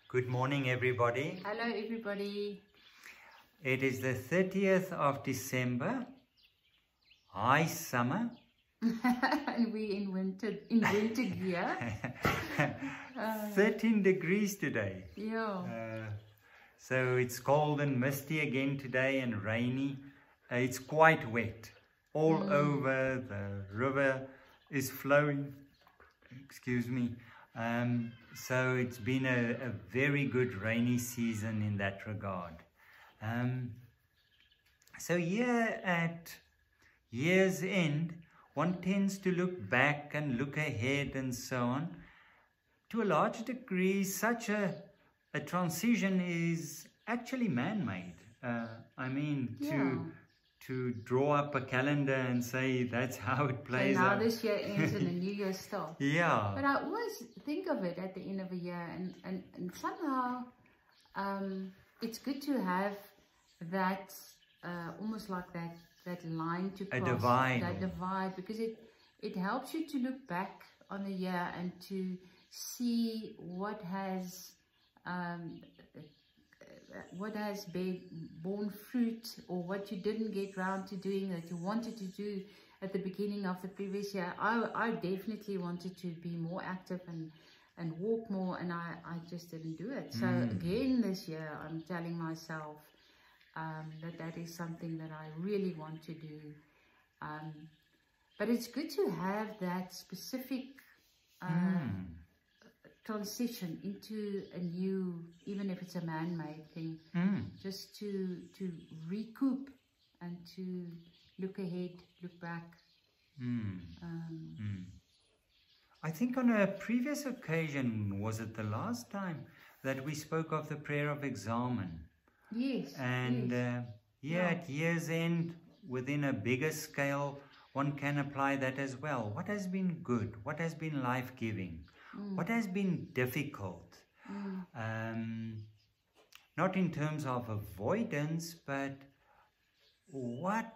Good morning, everybody. Hello, everybody. It is the 30th of December, high summer. And we in winter gear. 13 degrees today. Yeah. So it's cold and misty again today and rainy. It's quite wet. All over the river is flowing. Excuse me. So it's been a very good rainy season in that regard. So here at year's end, one tends to look back and look ahead and so on. To a large degree, such a transition is actually man-made. To draw up a calendar and say that's how it plays so now out. this year ends and a new year starts. Yeah. But I always think of it at the end of a year, and somehow it's good to have that almost like that line to cross. A divide. That divide, because it helps you to look back on the year and to see what has borne fruit, or what you didn't get round to doing that you wanted to do at the beginning of the previous year. I definitely wanted to be more active and walk more, and I just didn't do it. So again this year I'm telling myself that is something that I really want to do. But it's good to have that specific transition into a new, even if it's a man-made thing, just to recoup and to look ahead, look back. I think on a previous occasion, was it the last time, that we spoke of the prayer of examen? Yes. And yes. At year's end, within a bigger scale, one can apply that as well. What has been good? What has been life-giving? What has been difficult? Not in terms of avoidance, but what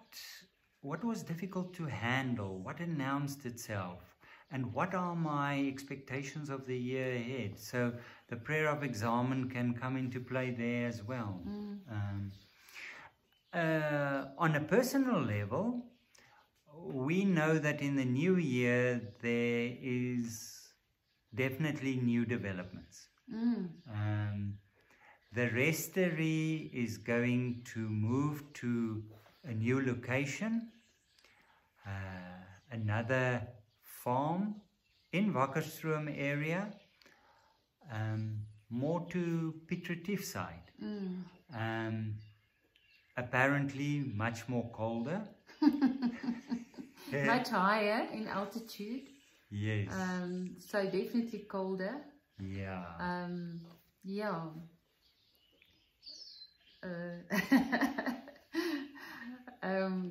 was difficult to handle? What announced itself? And what are my expectations of the year ahead? So the prayer of examen can come into play there as well. On a personal level, we know that in the new year there is definitely new developments. The Restory is going to move to a new location, another farm in Wakkerstroom area, more to Piet Retief side. Apparently much more colder. Much higher in altitude. Yes. So definitely colder. Yeah. Yeah.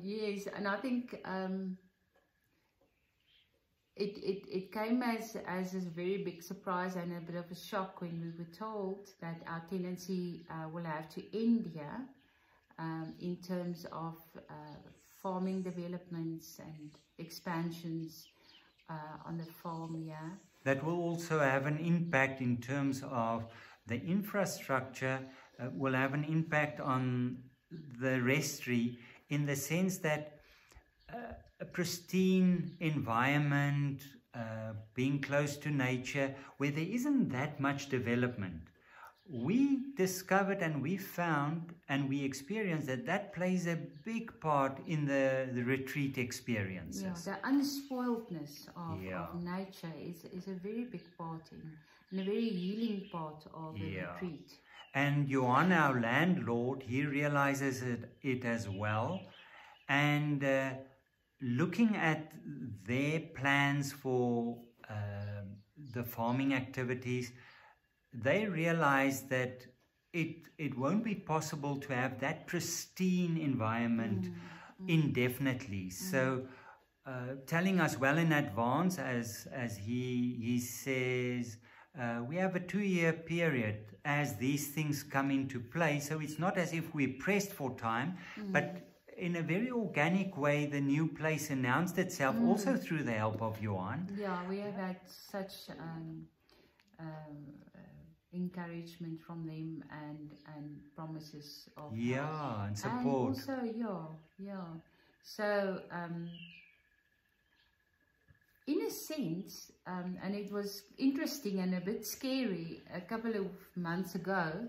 Yes, and I think it came as a very big surprise and a bit of a shock when we were told that our tenancy will have to end here in terms of farming developments and expansions on the farm here. That will also have an impact in terms of the infrastructure, will have an impact on the Restory, in the sense that a pristine environment, being close to nature, where there isn't that much development. We discovered and we found and we experienced that plays a big part in the retreat experiences. Yeah, the unspoiledness of nature is a very big part and a very healing part of the retreat. And Johan, our landlord, he realizes it as well. And looking at their plans for the farming activities, they realize that it won't be possible to have that pristine environment indefinitely. So telling us well in advance, as he says, we have a 2-year period as these things come into play. So it's not as if we're pressed for time, but in a very organic way, the new place announced itself, also through the help of Johan. Yeah, we have had such encouragement from them and promises of help. Yeah, and And support. also, yeah. So, in a sense, and it was interesting and a bit scary, a couple of months ago,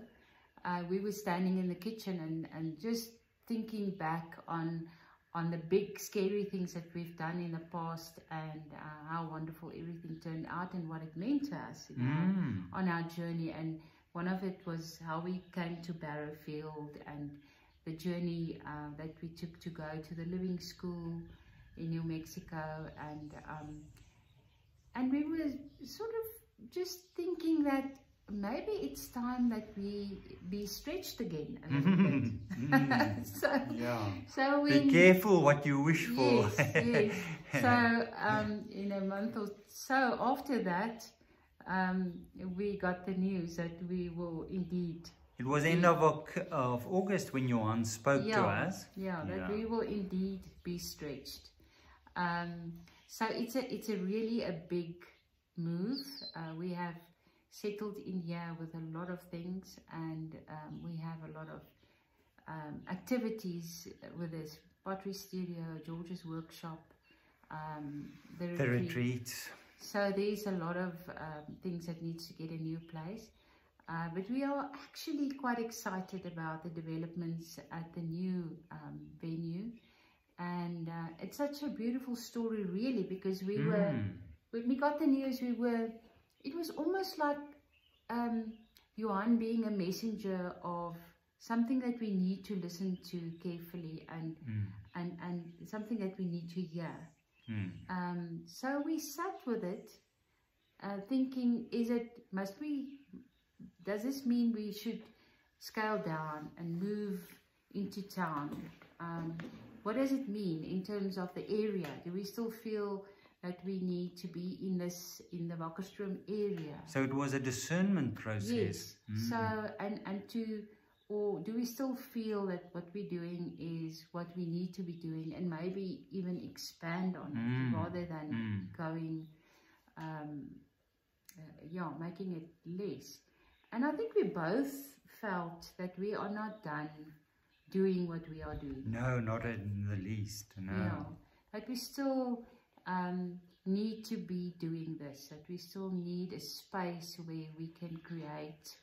we were standing in the kitchen and just thinking back on the big scary things that we've done in the past, and how wonderful everything turned out and what it meant to us on our journey. And one of it was how we came to Barrowfield and the journey that we took to go to the living school in New Mexico, and we were sort of just thinking that maybe it's time that we be stretched again a little bit. So be careful what you wish for. Yes. So in a month or so after that, we got the news that we will indeed. It was end of August when Johan spoke to us. That we will indeed be stretched. So it's a really a big move. We have settled in here with a lot of things, and we have a lot of activities with this pottery studio, George's workshop, the retreats. So there's a lot of things that needs to get a new place. But we are actually quite excited about the developments at the new venue. And it's such a beautiful story, really, because we were, when we got the news, it was almost like Johan being a messenger of something that we need to listen to carefully and something that we need to hear. So we sat with it, thinking, does this mean we should scale down and move into town? What does it mean in terms of the area? Do we still feel that we need to be in the Wakkerstroom area? So it was a discernment process. Yes. So, or do we still feel that what we're doing is what we need to be doing, and maybe even expand on it rather than going, making it less? And I think we both felt that we are not done doing what we are doing. No, not in the least. No. Yeah, that we still need to be doing this, that we still need a space where we can create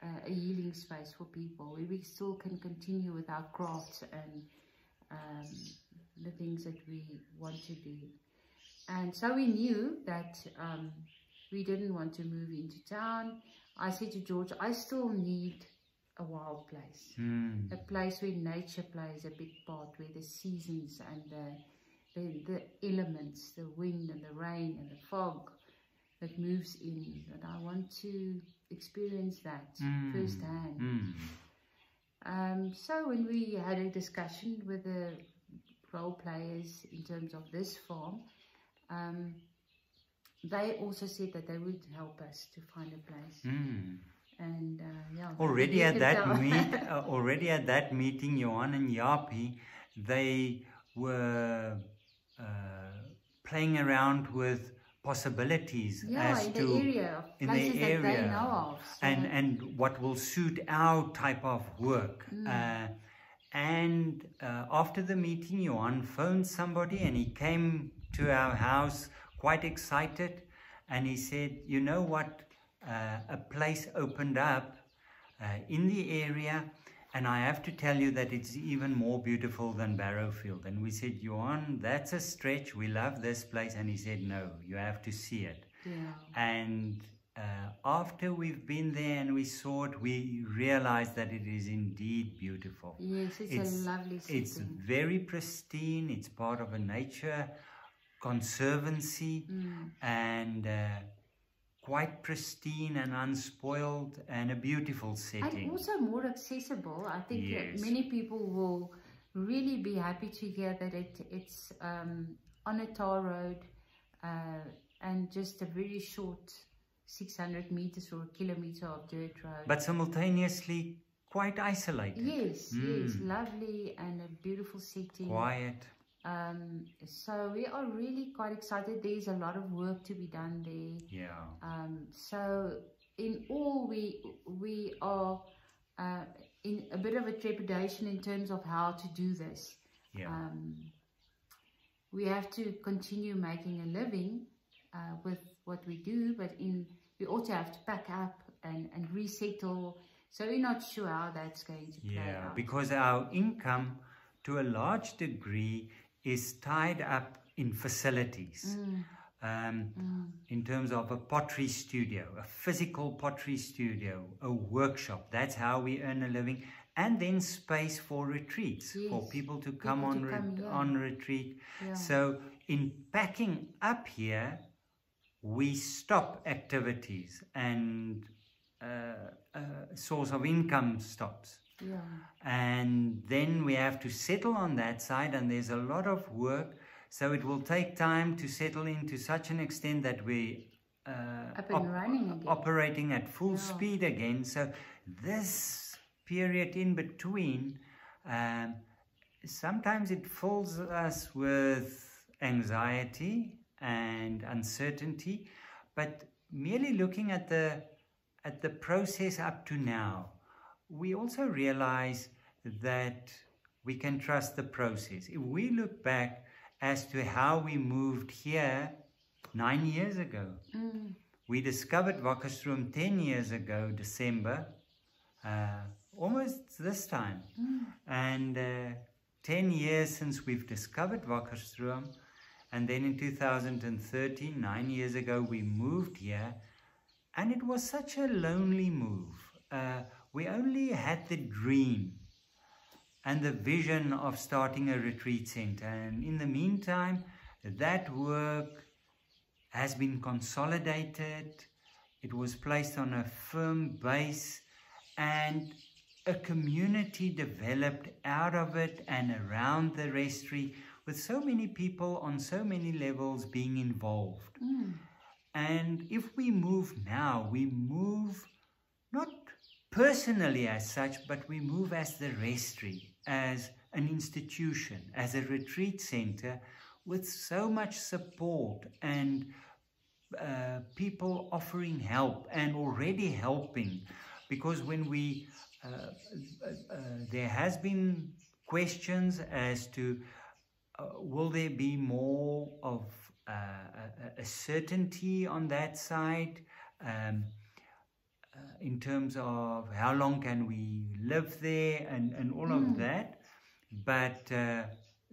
a healing space for people, where we still can continue with our crafts and the things that we want to do. And so we knew that we didn't want to move into town. I said to George, I still need a wild place, a place where nature plays a big part, where the seasons and the elements, the wind and the rain and the fog that moves in, that I want to experience that firsthand. So when we had a discussion with the role players in terms of this farm, they also said that they would help us to find a place. And already at that meeting, Johan and Yapi, they were playing around with possibilities as in to the area, places that they know of, and what will suit our type of work. And after the meeting, Johan phoned somebody, and he came to our house quite excited, and he said, you know what, a place opened up in the area, and I have to tell you that it's even more beautiful than Barrowfield. And we said, Johan, that's a stretch, we love this place. And he said, no, you have to see it. And after we've been there and we saw it, we realized that it is indeed beautiful. Yes, it's a lovely setting. It's very pristine. It's part of a nature conservancy, and quite pristine and unspoiled, and a beautiful setting. And also more accessible. I think that many people will really be happy to hear that it's on a tar road, and just a very short 600 meters or a kilometer of dirt road. But simultaneously quite isolated. Yes, yes, lovely and a beautiful setting. Quiet. So we are really quite excited. There's a lot of work to be done there. Yeah. So in all, we are in a bit of a trepidation in terms of how to do this. Yeah. We have to continue making a living with what we do, but we also have to pack up and resettle. So we're not sure how that's going to play out. Because our income, to a large degree, is tied up in facilities. In terms of a pottery studio, a physical pottery studio, a workshop. That's how we earn a living. And then space for retreats, for people to come on retreat. Yeah. So in packing up here, we stop activities and source of income stops. Yeah. And then we have to settle on that side, and there's a lot of work. So it will take time to settle into such an extent that we up and running again. Operating at full speed again. So this period in between, sometimes it fills us with anxiety and uncertainty, but merely looking at the process up to now, we also realize that we can trust the process. If we look back as to how we moved here 9 years ago, we discovered Wakkerstroom 10 years ago, December, almost this time. And 10 years since we've discovered Wakkerstroom, and then in 2013, 9 years ago, we moved here, and it was such a lonely move. We only had the dream and the vision of starting a retreat center, and in the meantime, that work has been consolidated. It was placed on a firm base, and a community developed out of it and around the Restory, with so many people on so many levels being involved. And if we move now, we move not personally as such, but we move as the Restory, as an institution, as a retreat center, with so much support and people offering help and already helping. Because when we there has been questions as to will there be more of a certainty on that side, in terms of how long can we live there and all of that. But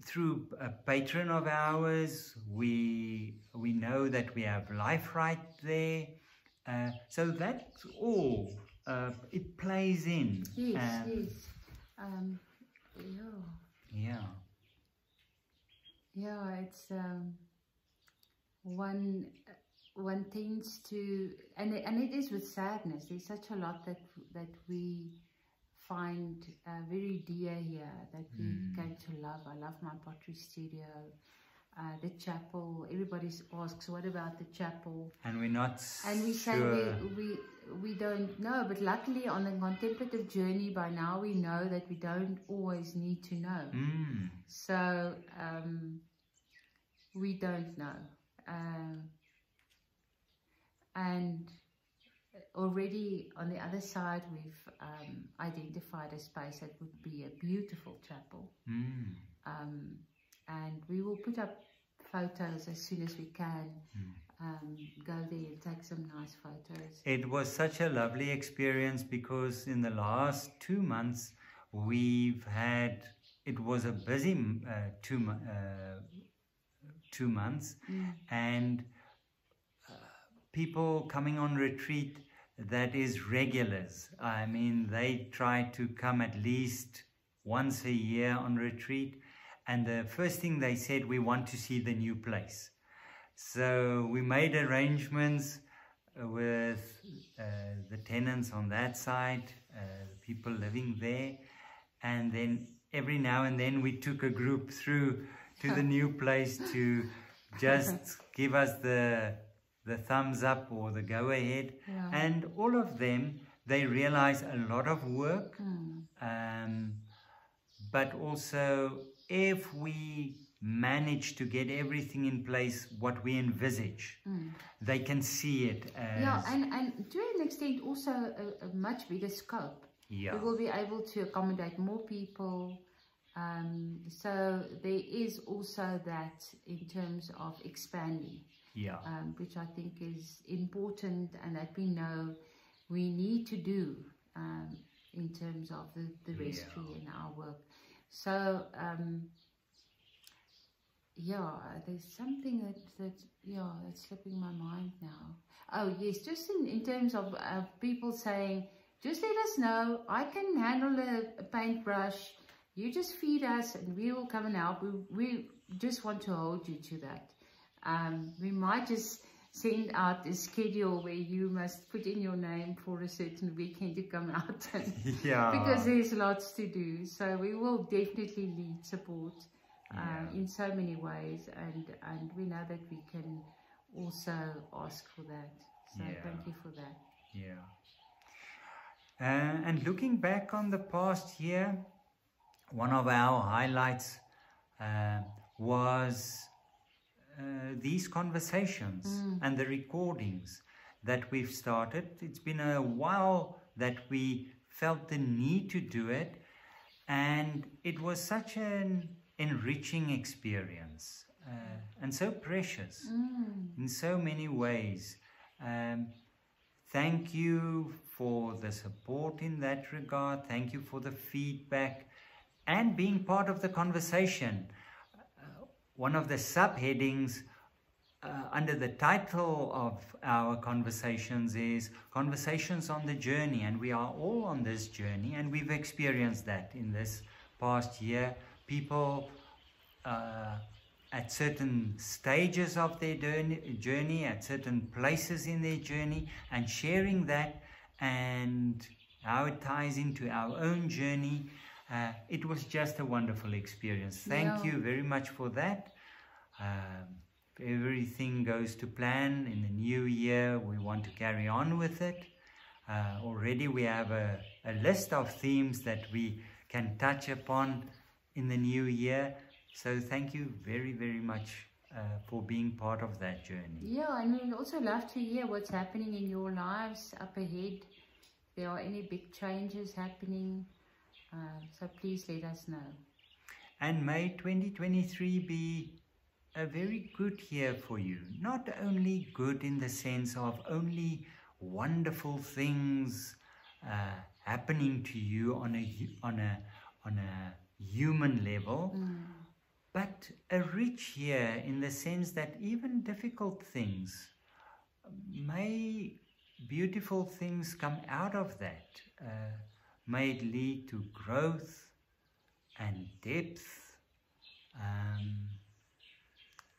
through a patron of ours, we know that we have life right there. So that's all. It plays in. Yes, Yeah. Yeah, it's one tends to, and it is with sadness. There's such a lot that we find very dear here, that we came to love. I love my pottery studio, the chapel. Everybody asks, what about the chapel? And we're not and we sure. say we don't know, but luckily on the contemplative journey by now we know that we don't always need to know. So we don't know. And already on the other side, we've identified a space that would be a beautiful chapel. And we will put up photos as soon as we can. Go there and take some nice photos. It was such a lovely experience, because in the last 2 months we've had, it was a busy 2 months, and people coming on retreat that is regulars. I mean, they try to come at least once a year on retreat, and the first thing they said, we want to see the new place. So we made arrangements with the tenants on that side, people living there, and then every now and then we took a group through to the new place to just give us the thumbs up or the go ahead. And all of them, they realize a lot of work, but also if we managed to get everything in place what we envisage. They can see it as... Yeah, and to an extent also a much bigger scope. Yeah. We will be able to accommodate more people. So there is also that in terms of expanding. Yeah. Which I think is important and that we know we need to do in terms of the Restory and our work. So, yeah, there's something that's slipping my mind now. Oh, yes, just in terms of people saying, just let us know, I can handle a paintbrush, you just feed us and we will come and help. We just want to hold you to that. We might just send out a schedule where you must put in your name for a certain weekend to come out. And because there's lots to do. So we will definitely need support in so many ways. And we know that we can also ask for that. So thank you for that. Yeah. And looking back on the past year, one of our highlights was these conversations and the recordings that we've started. It's been a while that we felt the need to do it, and it was such an enriching experience and so precious in so many ways. Thank you for the support in that regard. Thank you for the feedback and being part of the conversation. One of the subheadings under the title of our conversations is Conversations on the Journey, and we are all on this journey, and we've experienced that in this past year. People at certain stages of their journey, at certain places in their journey, and sharing that and how it ties into our own journey. It was just a wonderful experience. Thank you very much for that. If everything goes to plan in the new year, we want to carry on with it. Already we have a list of themes that we can touch upon in the new year. So thank you very, very much for being part of that journey. Yeah, and we'd also love to hear what's happening in your lives up ahead. If there are any big changes happening, so please let us know. And may 2023 be a very good year for you. Not only good in the sense of only wonderful things happening to you on a human level, but a rich year in the sense that even difficult things, may beautiful things come out of that. May it lead to growth and depth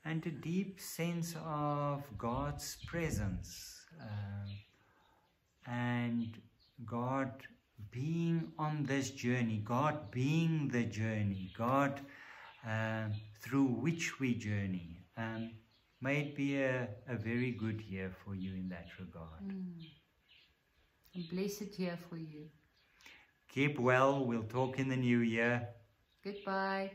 and a deep sense of God's presence and God being on this journey, God being the journey, God through which we journey. May it be a very good year for you in that regard. A blessed year for you. Keep well. We'll talk in the new year. Goodbye.